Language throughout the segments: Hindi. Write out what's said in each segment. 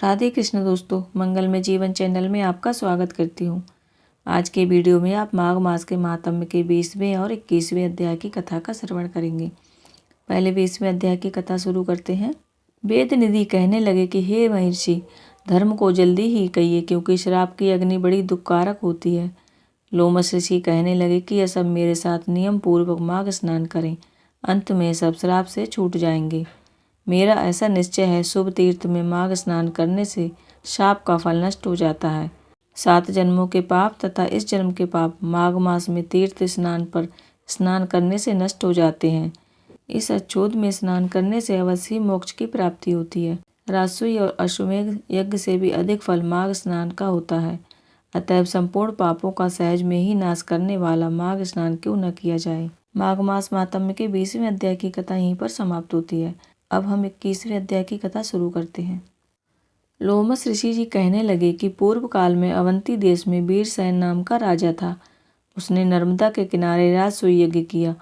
राधे कृष्ण दोस्तों, मंगलमय जीवन चैनल में आपका स्वागत करती हूँ। आज के वीडियो में आप माघ मास के महात्म्य के 20वें और 21वें अध्याय की कथा का श्रवण करेंगे। पहले 20वें अध्याय की कथा शुरू करते हैं। वेद निधि कहने लगे कि हे महर्षि, धर्म को जल्दी ही कहिए, क्योंकि श्राप की अग्नि बड़ी दुखकारक होती है। लोमस ऋषि कहने लगे कि यह सब मेरे साथ नियम पूर्वक माघ स्नान करें, अंत में सब श्राप से छूट जाएंगे। मेरा ऐसा निश्चय है, शुभ तीर्थ में माघ स्नान करने से शाप का फल नष्ट हो जाता है। 7 जन्मों के पाप तथा इस जन्म के पाप माघ मास में तीर्थ स्नान पर स्नान करने से नष्ट हो जाते हैं। इस अछूत में स्नान करने से अवश्य मोक्ष की प्राप्ति होती है। राजसूय और अश्वमेध यज्ञ से भी अधिक फल माघ स्नान का होता है। अतएव संपूर्ण पापों का सहज में ही नाश करने वाला माघ स्नान क्यों न किया जाए। माघ मास महात्म्य के 20वें अध्याय की कथा यहीं पर समाप्त होती है। अब हम 21वें अध्याय की कथा शुरू करते हैं। लोमस ऋषि जी कहने लगे कि पूर्व काल में अवंती देश में वीरसेन नाम का राजा था। उसने नर्मदा के किनारे राजसूय यज्ञ किया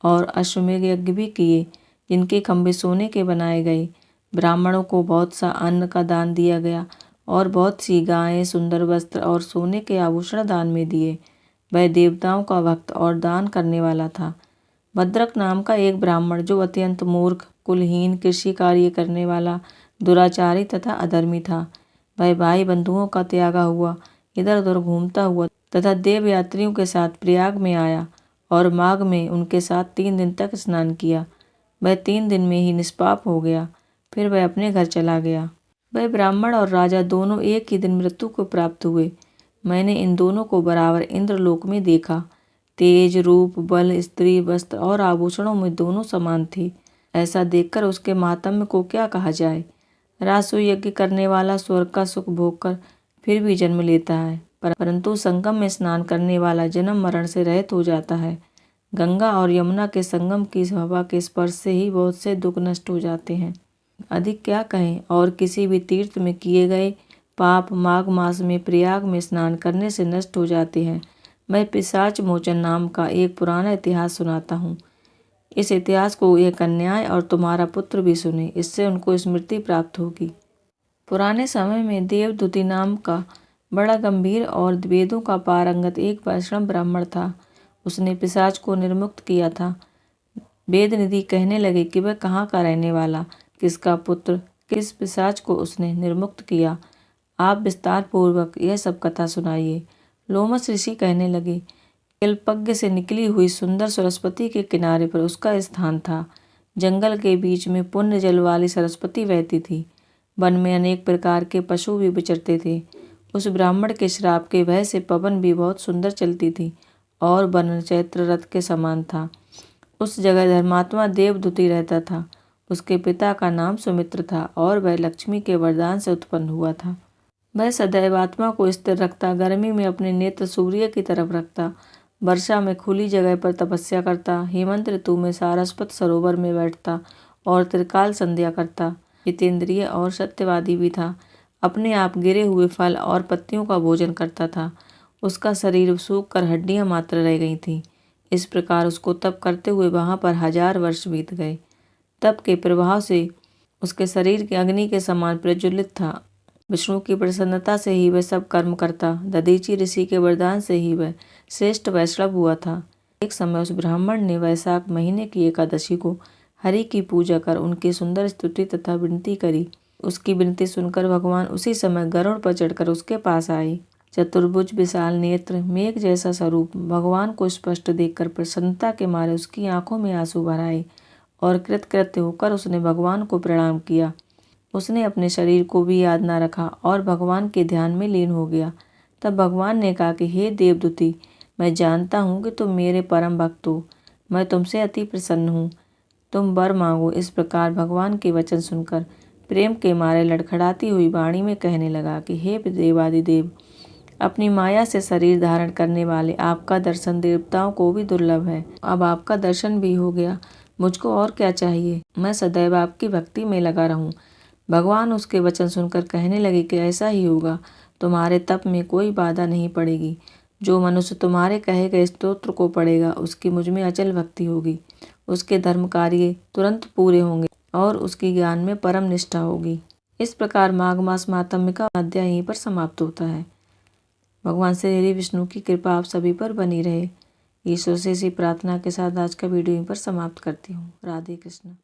और अश्वमेध यज्ञ भी किए, जिनके खंभे सोने के बनाए गए। ब्राह्मणों को बहुत सा अन्न का दान दिया गया और बहुत सी गायें, सुंदर वस्त्र और सोने के आभूषण दान में दिए। वह देवताओं का भक्त और दान करने वाला था। भद्रक नाम का एक ब्राह्मण, जो अत्यंत मूर्ख, कुलहीन, कृषि कार्य करने वाला, दुराचारी तथा अधर्मी था, वह भाई बंधुओं का त्यागा हुआ इधर उधर घूमता हुआ तथा देव यात्रियों के साथ प्रयाग में आया और माघ में उनके साथ 3 दिन तक स्नान किया। वह 3 दिन में ही निष्पाप हो गया। फिर वह अपने घर चला गया। वह ब्राह्मण और राजा दोनों एक ही दिन मृत्यु को प्राप्त हुए। मैंने इन दोनों को बराबर इंद्रलोक में देखा। तेज, रूप, बल, स्त्री, वस्त्र और आभूषणों में दोनों समान थे। ऐसा देखकर उसके महात्म्य को क्या कहा जाए। राजसूय यज्ञ करने वाला स्वर्ग का सुख भोगकर फिर भी जन्म लेता है, परंतु संगम में स्नान करने वाला जन्म मरण से रहित हो जाता है। गंगा और यमुना के संगम की हवा के स्पर्श से ही बहुत से दुख नष्ट हो जाते हैं। अधिक क्या कहें। और किसी भी तीर्थ में किए गए पाप माघ मास में प्रयाग में स्नान करने से नष्ट हो जाते हैं। मैं पिशाच मोचन नाम का एक पुराना इतिहास सुनाता हूँ। इस इतिहास को यह कन्याएं और तुम्हारा पुत्र भी सुने, इससे उनको स्मृति प्राप्त होगी। पुराने समय में देवदूति नाम का बड़ा गंभीर और वेदों का पारंगत एक वैष्णव ब्राह्मण था। उसने पिशाच को निर्मुक्त किया था। वेद निधि कहने लगे कि वह कहाँ का रहने वाला, किसका पुत्र, किस पिशाच को उसने निर्मुक्त किया। आप विस्तार पूर्वक यह सब कथा सुनाइए। लोमस ऋषि कहने लगे, कल्पज्ञ से निकली हुई सुंदर सरस्वती के किनारे पर उसका स्थान था। जंगल के बीच में पुण्य जल वाली सरस्वती बहती थी। वन में अनेक प्रकार के पशु भी विचरते थे। उस ब्राह्मण के श्राप के भय से पवन भी बहुत सुंदर चलती थी और वन चैत्र रथ के समान था। उस जगह धर्मात्मा देवदूति रहता था। उसके पिता का नाम सुमित्र था और वह लक्ष्मी के वरदान से उत्पन्न हुआ था। वह सदैव आत्मा को स्थिर रखता, गर्मी में अपने नेत्र सूर्य की तरफ रखता, वर्षा में खुली जगह पर तपस्या करता, हेमंत ऋतु में सारस्वत सरोवर में बैठता और त्रिकाल संध्या करता। जितेंद्रिय और सत्यवादी भी था। अपने आप गिरे हुए फल और पत्तियों का भोजन करता था। उसका शरीर सूख कर हड्डियां मात्र रह गई थीं। इस प्रकार उसको तप करते हुए वहां पर 1000 वर्ष बीत गए। तप के प्रभाव से उसके शरीर के अग्नि के समान प्रज्वलित था। विष्णु की प्रसन्नता से ही वह सब कर्म करता। दधीचि ऋषि के वरदान से ही वह श्रेष्ठ वैष्णव हुआ था। एक समय उस ब्राह्मण ने वैशाख महीने की एकादशी को हरि की पूजा कर उनकी सुंदर स्तुति तथा विनती करी। उसकी विनती सुनकर भगवान उसी समय गरुड़ पर चढ़कर उसके पास आए। चतुर्भुज, विशाल नेत्र, मेघ जैसा स्वरूप भगवान को स्पष्ट देखकर प्रसन्नता के मारे उसकी आंखों में आंसू भर आए और कृतकृत्य होकर उसने भगवान को प्रणाम किया। उसने अपने शरीर को भी याद न रखा और भगवान के ध्यान में लीन हो गया। तब भगवान ने कहा कि हे देवदूति, मैं जानता हूँ कि तुम मेरे परम भक्त हो। मैं तुमसे अति प्रसन्न हूँ। तुम वर मांगो। इस प्रकार भगवान के वचन सुनकर प्रेम के मारे लड़खड़ाती हुई वाणी में कहने लगा कि हे देवादिदेव, अपनी माया से शरीर धारण करने वाले आपका दर्शन देवताओं को भी दुर्लभ है। अब आपका दर्शन भी हो गया, मुझको और क्या चाहिए। मैं सदैव आपकी भक्ति में लगा रहूं। भगवान उसके वचन सुनकर कहने लगे कि ऐसा ही होगा। तुम्हारे तप में कोई बाधा नहीं पड़ेगी। जो मनुष्य तुम्हारे कहे गए स्तोत्र को पढ़ेगा, उसकी मुझ में अचल भक्ति होगी। उसके धर्म कार्य तुरंत पूरे होंगे और उसकी ज्ञान में परम निष्ठा होगी। इस प्रकार माघ मास महात्म्य का अध्याय यहीं पर समाप्त होता है। भगवान श्री हरि विष्णु की कृपा आप सभी पर बनी रहे। ईश्वर से इसी प्रार्थना के साथ आज का वीडियो यहीं पर समाप्त करती हूँ। राधे कृष्ण।